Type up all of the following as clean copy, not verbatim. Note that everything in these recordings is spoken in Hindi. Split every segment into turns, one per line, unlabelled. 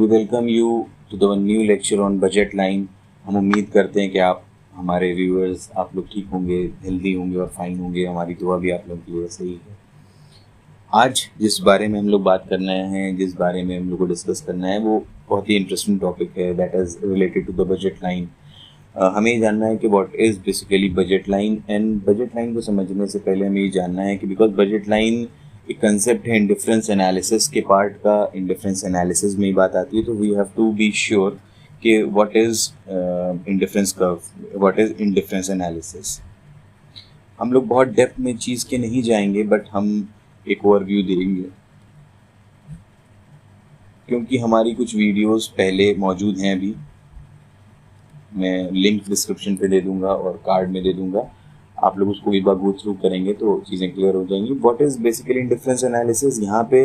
We welcome you to the new lecture on budget line. हम उम्मीद करते हैं कि आप हमारे व्यूअर्स आप लोग ठीक होंगे, हेल्दी होंगे और फाइन होंगे। हमारी दुआ भी आप लोगों के लिए सही है। आज जिस बारे में हम लोग बात करना है, जिस बारे में हम लोग को डिस्कस करना है, वो बहुत ही इंटरेस्टिंग टॉपिक है, that is related to the budget line. हमें ये जानना है कि what is basically budget line. And budget line को समझने से पहले हमें ये जानना है कि बिकॉज बजट लाइन एक कंसेप्ट है इंडिफरेंस एनालिसिस के पार्ट का, इंडिफरेंस एनालिसिस में ही बात आती है, तो we have to be sure कि what is indifference curve, what is indifference analysis. हम लोग बहुत डेप्थ में चीज़ के नहीं जाएंगे, बट हम एक ओवरव्यू देंगे क्योंकि हमारी कुछ वीडियोस पहले मौजूद हैं अभी। मैं लिंक डिस्क्रिप्शन पे दे दूंगा और कार्ड में दे दूंगा, आप लोग उसको एक बार गो थ्रू करेंगे तो चीज़ें क्लियर हो जाएंगी। What is basically indifference analysis. यहाँ पे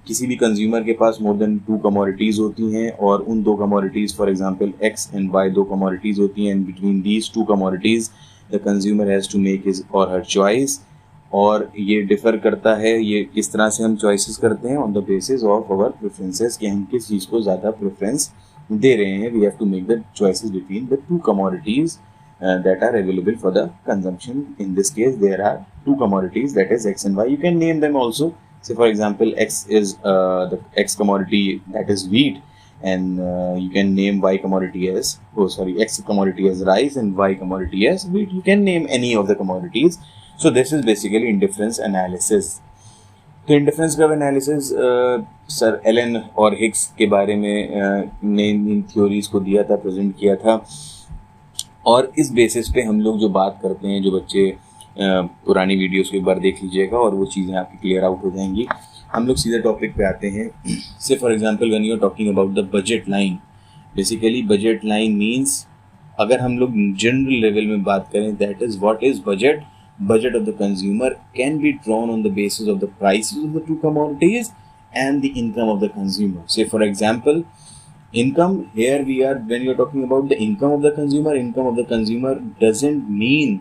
किसी भी कंज्यूमर के पास मोर देन 2 कमोडिटीज़ होती हैं और उन 2 commodities for example X and Y 2 commodities होती हैं, and between these 2 commodities the consumer has to make his or her choice. और ये डिफ़र करता है, ये किस तरह से हम चॉइसेस करते हैं on the basis of our preferences, कि हम किस चीज़ को ज़्यादा प्रेफरेंस दे रहे हैं। We have to make the choices between the 2 commodities that are available for the consumption. In this case, there are 2 commodities, that is X and Y. You can name them also. Say for example, X is the X commodity, that is wheat, and you can name Y commodity as X commodity as rice and Y commodity as wheat. You can name any of the commodities. So this is basically indifference analysis. तो indifference curve analysis sir Allen और हिग्स के बारे में ने इन थ्योरीज को दिया था, प्रेजेंट किया था, और इस बेसिस पे हम लोग जो बात करते हैं, जो बच्चे पुरानी वीडियोस को एक बार देख लीजिएगा और वो चीज़ें आपकी क्लियर आउट हो जाएंगी। हम लोग सीधे टॉपिक पे आते हैं। Say for example when you are talking about the budget line, basically budget line means, अगर हम लोग जनरल लेवल में बात करें, that is what is budget. Budget of the consumer can be drawn on the basis of the prices of the 2 commodities and the income of the consumer. Say for example, income, here we are, when you are talking about the income of the consumer doesn't mean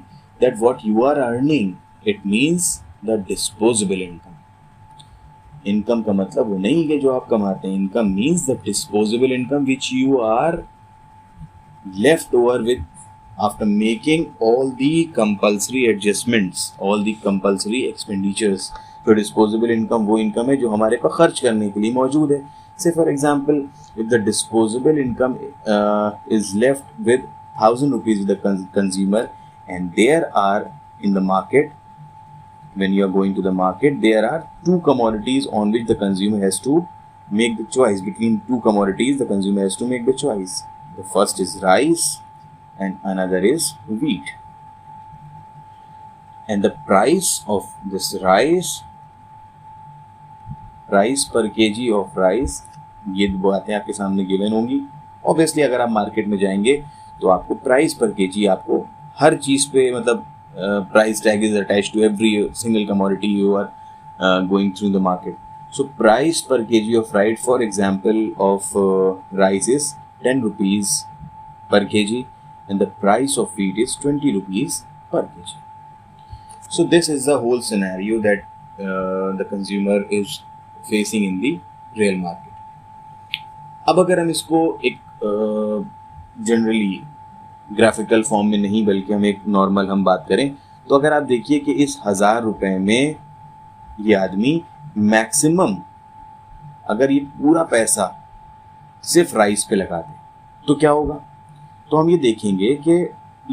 that what you are earning, it means the disposable income. Income का मतलब वो नहीं कि जो आप कमाते हैं. Income means the disposable income which you are left over with after making all the compulsory adjustments, all the compulsory expenditures. तो disposable income वो income है जो हमारे पास खर्च करने के लिए मौजूद है. Say for example, if the disposable income is left with 1000 rupees with the consumer, and there are in the market, when you are going to the market, there are 2 commodities on which the consumer has to make the choice. Between 2 commodities, the consumer has to make the choice. The first is rice and another is wheat, and the price of this rice per kg of rice, ये बातें आपके सामने गिवन होंगी. ऑब्वियसली अगर आप मार्केट में जाएंगे तो आपको प्राइस पर केजी, आपको हर चीज़ पे मतलब price tag is attached to every single commodity you are going through the market. So price per kg of right, for example of rice is 10 rupees per kg, and the price of wheat is 20 rupees per kg. So this is the whole scenario that the consumer is facing in the real market. अब अगर हम इसको एक जनरली ग्राफिकल फॉर्म में नहीं बल्कि हम एक नॉर्मल हम बात करें, तो अगर आप देखिए कि इस 1000 रुपये में ये आदमी मैक्सिमम अगर ये पूरा पैसा सिर्फ राइस पे लगा दे तो क्या होगा, तो हम ये देखेंगे कि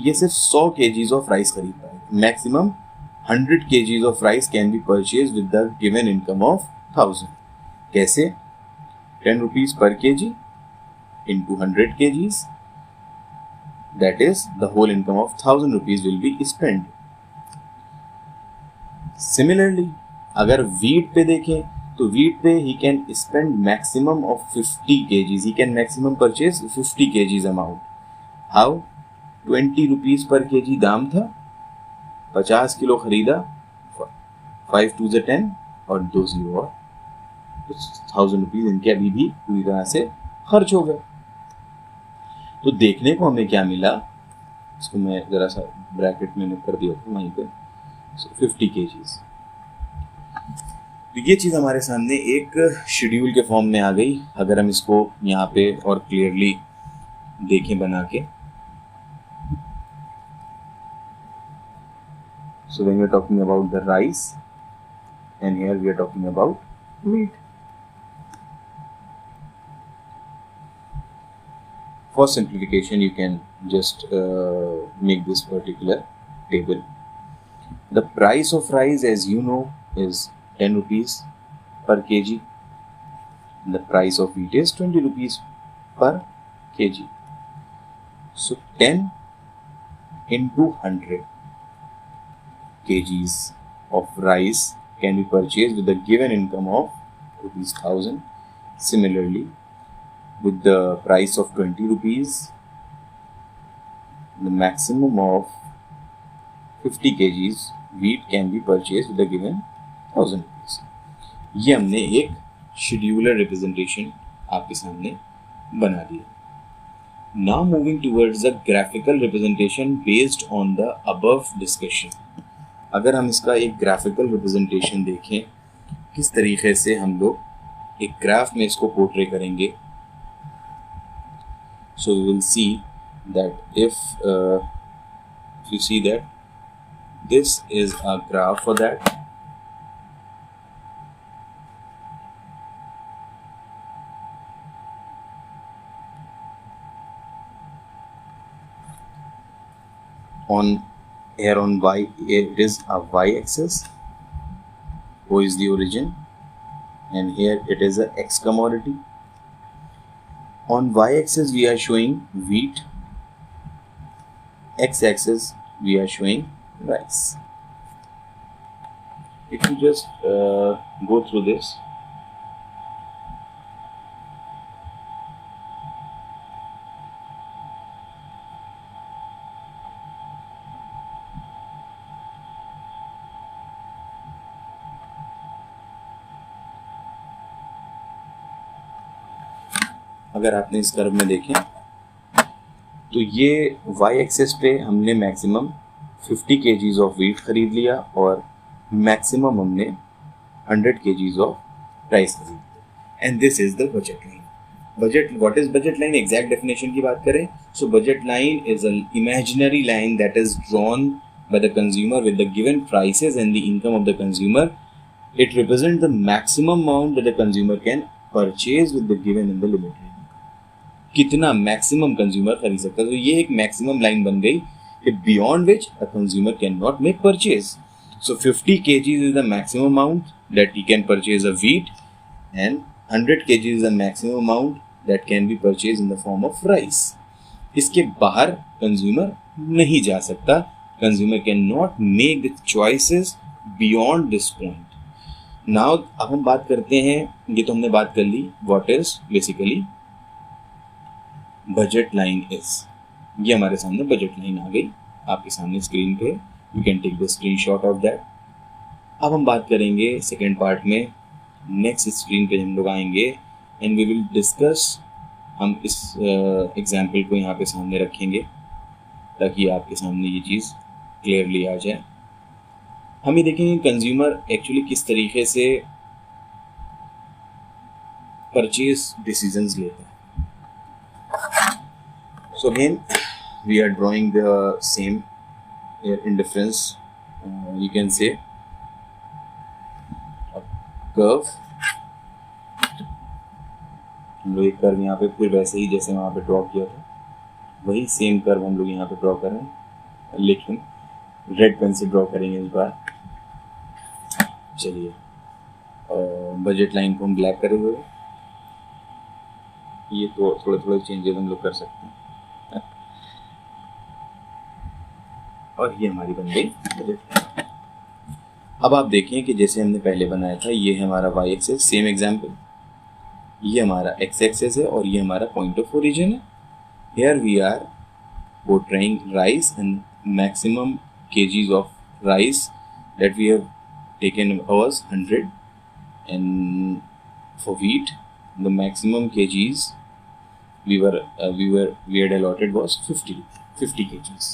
ये सिर्फ 100 kgs ऑफ राइस खरीद पाएगा. Maximum 100 kgs of rice can be purchase with the given income of 1000. कैसे? 10 rupees per kg into 100 kgs, that is the whole income of 1000 rupees will be spent. Similarly, अगर wheat पे देखें तो wheat पे he can spend maximum of 50 kgs. He can maximum purchase 50 kgs amount. How? 20 rupees per kg दाम था, 50 किलो खरीदा, 5 2 10 और 2 0 और 1000 रुपीज इनके अभी भी पूरी तरह से खर्च हो गए. तो देखने को हमें क्या मिला, इसको मैं ज़रा सा ब्रैकेट में कर दिया था वहीं पे. 50 kgs. तो ये चीज़ हमारे सामने एक शेड्यूल के फॉर्म में आ गई। अगर हम इसको यहाँ पे और क्लियरली देखें बना के, so when we are talking about the rice and here we are talking about wheat. For simplification you can just make this particular table. The price of rice, as you know, is 10 rupees per kg. The price of wheat is 20 rupees per kg. So 10 into 100 kgs of rice can be purchased with the given income of rupees 1000. Similarly, with the price of 20 rupees, the maximum of 50 kgs wheat can be purchased with the given 1000 rupees. ये हमने एक शेड्यूलर रिप्रेजेंटेशन आपके सामने बना दिया. Now moving towards the graphical representation based on the above discussion. अगर हम इसका एक ग्राफिकल रिप्रेजेंटेशन देखें, किस तरीके से हम लोग एक ग्राफ में इसको पोर्ट्रे करेंगे. So we will see that if you see that this is a graph for that. On here on y, it is a y-axis. O is the origin, and here it is a x commodity. On y-axis we are showing wheat. X-axis we are showing rice. If you just go through this, अगर आपने इस कर्व में देखें तो ये y एक्सिस पे हमने मैक्सिमम 50 kgs ऑफ व्हीट खरीद लिया और मैक्सिमम हमने 100 kgs ऑफ राइस खरीद लिया. And this is the budget line. Budget, what is budget line? Exact definition की बात करें, so budget line is an imaginary line that is drawn by the consumer with the given prices and the income of the consumer. It represent the maximum amount that the consumer can purchase with the given in the limit. कितना मैक्सिमम कंज्यूमर खरीद सकता है. तो ये एक मैक्सिमम लाइन बन गई कि beyond which a consumer can not make purchase. So 50 kgs is the maximum amount that he can purchase a wheat and 100 kgs is the maximum amount that can be purchase in the form of rice. इसके बाहर कंज्यूमर नहीं जा सकता. Consumer can not make the choices beyond this point. Now अब हम बात करते हैं, ये तो हमने बात कर ली what is basically budget line is. ये हमारे सामने बजट लाइन आ गई आपके सामने स्क्रीन पे. You can take the screenshot of that. अब हम बात करेंगे सेकेंड पार्ट में. नेक्स्ट स्क्रीन पे हम लोग आएंगे एंड वी विल डिस्कस. हम इस एग्जाम्पल को यहाँ पे सामने रखेंगे ताकि आपके सामने ये चीज़ क्लियरली आ जाए. हम ये देखेंगे कंज्यूमर एक्चुअली किस तरीके से परचेज डिसीजंस लेता है. So again, we are drawing the same indifference. You can say a curve. हम लोग एक कर्व यहाँ पे फिर वैसे ही जैसे वहाँ पे ड्रॉ किया था वही सेम कर्व हम लोग यहाँ पे ड्रॉ कर रहे हैं, लेकिन रेड पेन से ड्रॉ करेंगे इस बार. चलिए बजट लाइन को हम ब्लैक करे हुए. ये तो थोड़े थोड़े चेंजेस हम लोग कर सकते हैं. और ये हमारी बन गई बजट. अब आप देखें कि जैसे हमने पहले बनाया था, ये है हमारा y एक्सेस, सेम एग्जांपल. ये हमारा x एक्सेस है और ये हमारा पॉइंट ऑफ ओरिजिन है. Here we are portraying rice and maximum kgs of rice that we have taken was 100 and for wheat the maximum kgs we had allotted was 50 kgs.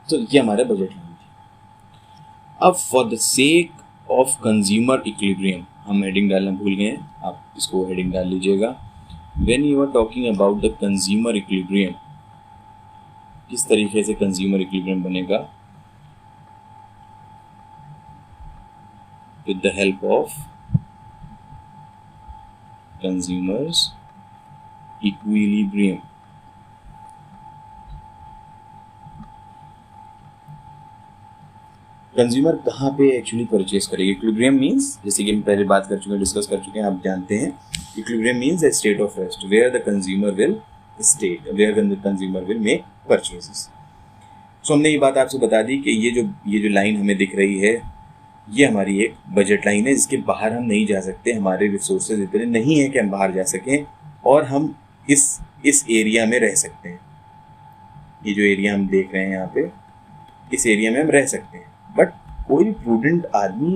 तो ये हमारा बजट लाइन थी. अब for the sake of consumer equilibrium हम हेडिंग डालना भूल गए, आप इसको हेडिंग डाल लीजिएगा। When you are talking about the consumer equilibrium, किस तरीके से कंज्यूमर इक्विलिब्रियम बनेगा? With the help of consumers equilibrium. Consumer कहाँ पे एक्चुअली परचेज करेगा? इक्विलिब्रियम मीन्स, जैसे कि हम पहले बात कर चुके हैं, डिस्कस कर चुके हैं, आप जानते हैं equilibrium means a state of rest where the consumer will make purchases. So हमने ये बात आपसे बता दी कि ये जो लाइन हमें दिख रही है, ये हमारी एक बजट लाइन है जिसके बाहर हम नहीं जा सकते। हमारे रिसोर्सेज इतने नहीं है कि हम बाहर जा सकें और हम इस एरिया में रह सकते हैं। ये जो एरिया हम देख रहे हैं यहाँ पे, इस एरिया में हम रह सकते हैं। बट कोई भी प्रूडेंट आदमी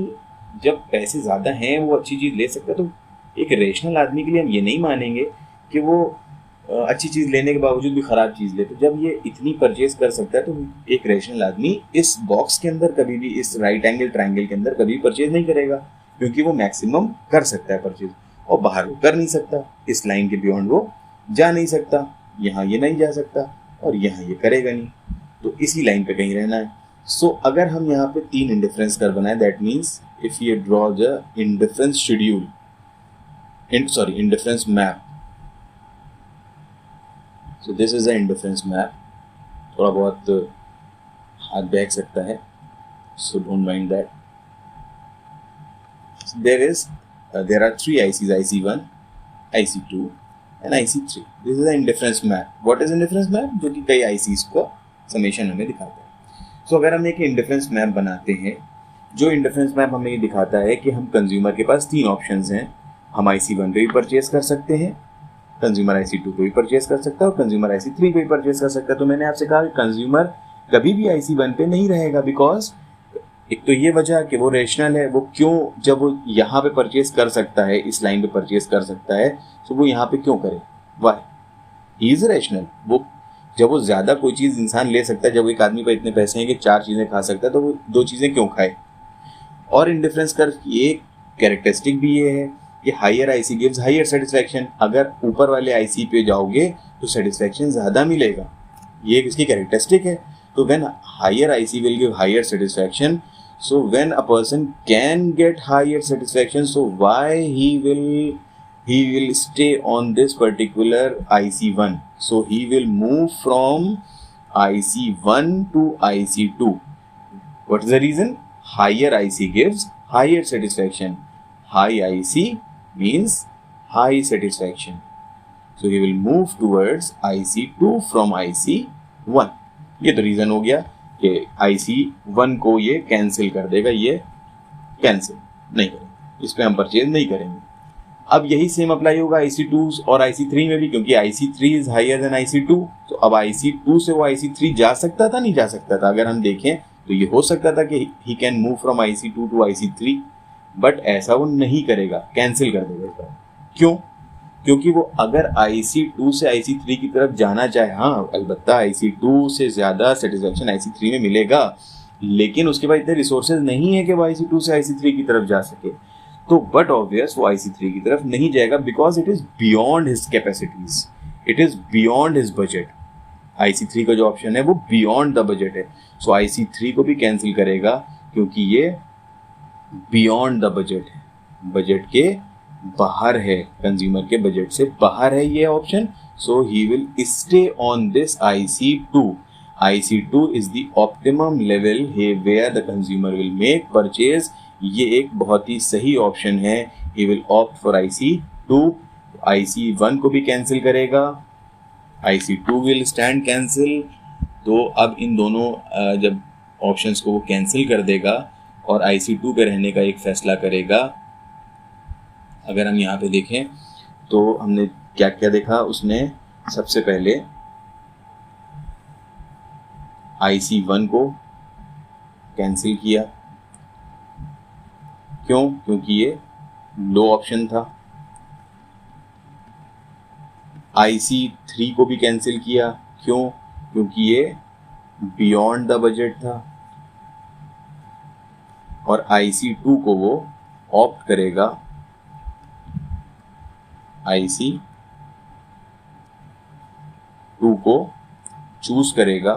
जब पैसे ज़्यादा हैं वो अच्छी चीज़ ले सकता है, तो एक रेशनल आदमी के लिए हम ये नहीं मानेंगे कि वो अच्छी चीज़ लेने के बावजूद भी ख़राब चीज़ ले। तो जब ये इतनी परचेज कर सकता है तो एक रेशनल आदमी इस बॉक्स के अंदर कभी भी, इस राइट एंगल ट्रायंगल के अंदर कभी परचेज नहीं करेगा, क्योंकि वो मैक्सिमम कर सकता है परचेज और बाहर वो कर नहीं सकता। इस लाइन के बियॉन्ड वो जा नहीं सकता, यहाँ ये नहीं जा सकता और यहाँ ये करेगा नहीं, तो इसी लाइन पे कहीं रहना है। सो अगर हम यहाँ पे 3 इंडिफरेंस कर बनाए, that means if you draw the indifference schedule, indifference map, so this is the indifference map. थोड़ा बहुत हाथ बहक सकता है, so don't mind that. There are 3 ICs, IC1, IC2 and IC3. This is the indifference map. What is indifference map? जो कि कई ICs को समेशन हमें दिखाता है। सो अगर हम एक इंडिफरेंस मैप बनाते हैं, जो इंडिफरेंस मैप हमें ये दिखाता है कि हम कंज्यूमर के पास 3 ऑप्शंस हैं। हम IC1 पे भी परचेज कर सकते हैं, कंज्यूमर IC2 पे भी परचेज कर सकता है और कंज्यूमर IC3 पे भी परचेज कर सकता है। तो मैंने आपसे कहा कि कंज्यूमर कभी भी IC1 पे नहीं रहेगा, बिकॉज एक तो ये वजह कि वो रेशनल है। वो क्यों, जब वो यहाँ पे परचेज कर सकता है, इस लाइन पे परचेज कर सकता है, तो वो यहाँ पे क्यों करे? वाई? He is rational. वो जब वो ज़्यादा कोई चीज़ इंसान ले सकता है, जब एक आदमी पर इतने पैसे हैं कि 4 चीज़ें खा सकता है, तो वो 2 चीज़ें क्यों खाए? और इंडिफरेंस कर्व की एक कैरेक्टरिस्टिक भी ये है कि higher IC gives higher satisfaction. अगर ऊपर वाले IC पे जाओगे तो सेटिस्फैक्शन ज़्यादा मिलेगा, ये इसकी कैरेक्टरिस्टिक है। तो when higher IC will give higher satisfaction, so when a person can get higher satisfaction, so why he will stay on this particular IC1, so he will move from IC1 to IC2. What is the reason? Higher IC gives higher satisfaction. High IC means high satisfaction, so he will move towards IC2 from IC1. ये तो रीजन हो गया कि IC1 को ये कैंसिल कर देगा, ये कैंसिल नहीं करेंगे, इस पे हम परचेज नहीं करेंगे। अब यही सेम अप्लाई होगा IC2 और IC3 में भी, क्योंकि IC3 is higher than IC2। तो अब IC2 से वो IC3 जा सकता था, नहीं जा सकता था? अगर हम देखें तो ये हो सकता था कि he can move from IC2 to IC3, but ऐसा वो नहीं करेगा, कैंसिल कर देगा। क्यों? क्योंकि वो अगर IC2 से IC3 की तरफ जाना चाहे, हाँ अलबत्ता IC2 से ज़्यादा सेटिस्फैक्शन IC3 में मिलेगा, लेकिन उसके बाद इतने रिसोर्सेज नहीं है कि वो IC2 से IC3 की तरफ जा सके। तो बट ऑब्वियस वो IC3 की तरफ नहीं जाएगा, because it is beyond his capacities, it is beyond his budget. IC3 का जो ऑप्शन है वो बियॉन्ड द बजट है, सो IC3 को भी कैंसिल करेगा क्योंकि ये बियॉन्ड द बजट है, बजट के बाहर है, कंज्यूमर के बजट से बाहर है ये option. So he will stay on this IC2. IC2 is the optimum level है where the consumer will make purchase. ये एक बहुत ही सही ऑप्शन है। He will opt for IC2। IC1 को भी कैंसिल करेगा, IC2 विल स्टैंड कैंसिल। तो अब इन दोनों जब ऑप्शंस को वो कैंसिल कर देगा और IC2 पे रहने का एक फैसला करेगा। अगर हम यहाँ पे देखें तो हमने क्या क्या देखा, उसने सबसे पहले IC1 को कैंसिल किया। क्यों? क्योंकि ये लो ऑप्शन था। IC3 को भी कैंसिल किया। क्यों? क्योंकि ये बियॉन्ड द बजट था। और IC2 को वो ऑप्ट करेगा IC2 को चूज करेगा।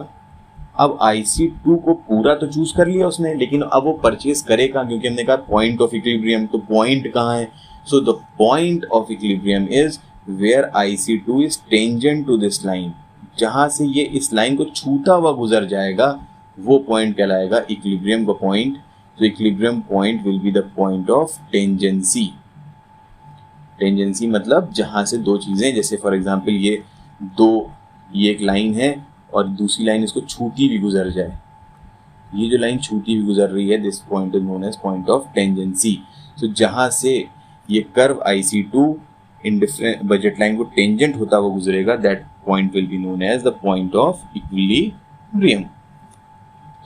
अब IC2 को पूरा तो चूज कर लिया उसने, लेकिन अब वो परचेज करेगा, क्योंकि हमने कहा पॉइंट ऑफ इक्विलिब्रियम, तो पॉइंट कहाँ है? So the point of equilibrium is where IC2 is tangent to this line. जहां से ये इस लाइन को छूता हुआ गुजर जाएगा वो पॉइंट कहलाएगा इक्विलिब्रियम का पॉइंट। तो equilibrium point will be the point of tangency. Tangency मतलब जहां से दो चीजें, जैसे फॉर एग्जांपल ये एक लाइन है और दूसरी लाइन इसको छूती भी गुजर जाए, ये जो लाइन छूती भी गुजर रही है, this point is known as point of tangency. तो जहां से ये curve IC2 in different budget line को टेंजेंट होता हुआ गुजरेगा, that point will be known as the point of equilibrium.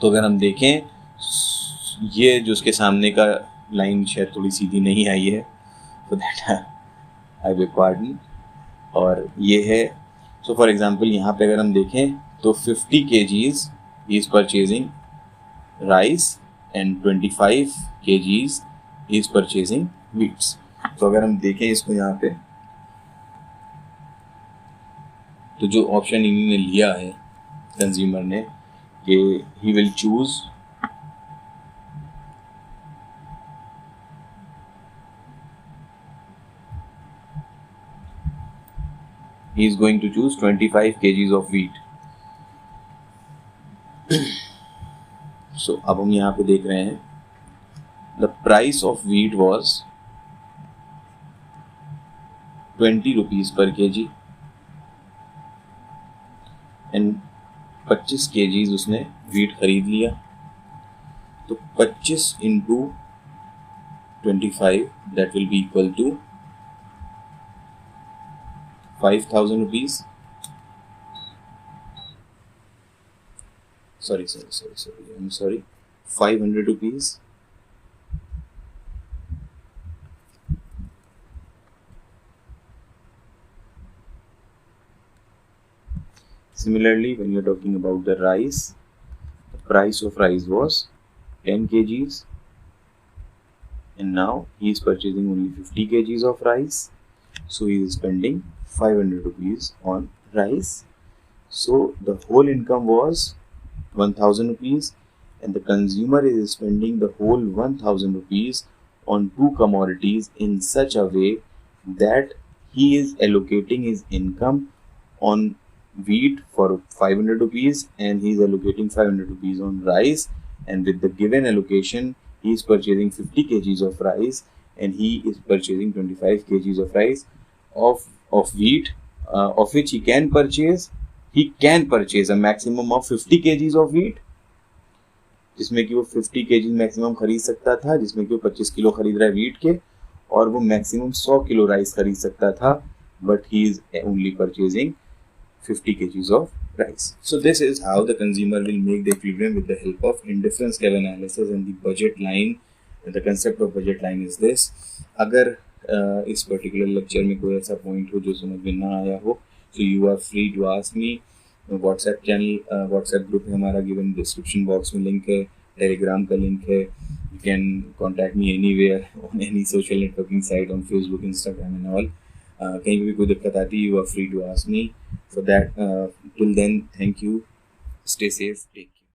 तो अगर हम देखें, ये जो उसके सामने का लाइन शायद थोड़ी सीधी नहीं आई है, तो दैट आई बेग पार्डन, और ये है। सो फॉर एग्जांपल यहाँ पे अगर हम देखें तो 50 kgs is purchasing rice and 25 kgs is purchasing wheats। तो अगर हम देखें इसको यहाँ पे, तो जो ऑप्शन इन्होंने लिया है कंज्यूमर ने कि he will choose he is going to choose 25 kgs of wheat। So अब हम यहाँ पे देख रहे हैं the price of wheat was 20 rupees per kg and 25 kgs उसने wheat खरीद लिया। तो 25 into 25 that will be equal to 5,000 rupees। Sorry, I'm sorry, 500 rupees। Similarly, when you're talking about the rice, the price of rice was 10 kgs and now he is purchasing only 50 kgs of rice, so he is spending 500 rupees on rice। So the whole income was 1000 rupees and the consumer is spending the whole 1000 rupees on two commodities in such a way that he is allocating his income on wheat for 500 rupees and he is allocating 500 rupees on rice, and with the given allocation he is purchasing 50 kgs of rice and he is purchasing 25 kgs of rice of wheat, of which he can purchase a maximum of 50 kgs of wheat, जिसमें कि वो 50 kg मैक्सिमम खरीद सकता था, जिसमें कि वो 25 किलो खरीद रहा है वीट के, और वो मैक्सिमम 100 किलो राइस खरीद सकता था, but he is only purchasing 50 kgs of rice। So this is how the consumer will make the equilibrium with the help of indifference curve analysis and the budget line। The concept of budget line is this। अगर इस पर्टिकुलर लेक्चर में कोई ऐसा पॉइंट हो जो समझ में ना आया हो, so you are free to ask me। WhatsApp channel, WhatsApp group है हमारा, गिवन डिस्क्रिप्शन बॉक्स में लिंक है, टेलीग्राम का लिंक है। You can contact me anywhere on any social networking site, on Facebook, Instagram and all. कहीं भी कोई दिक्कत आती है, you are free to ask me for that. Till then, thank you, stay safe, take care.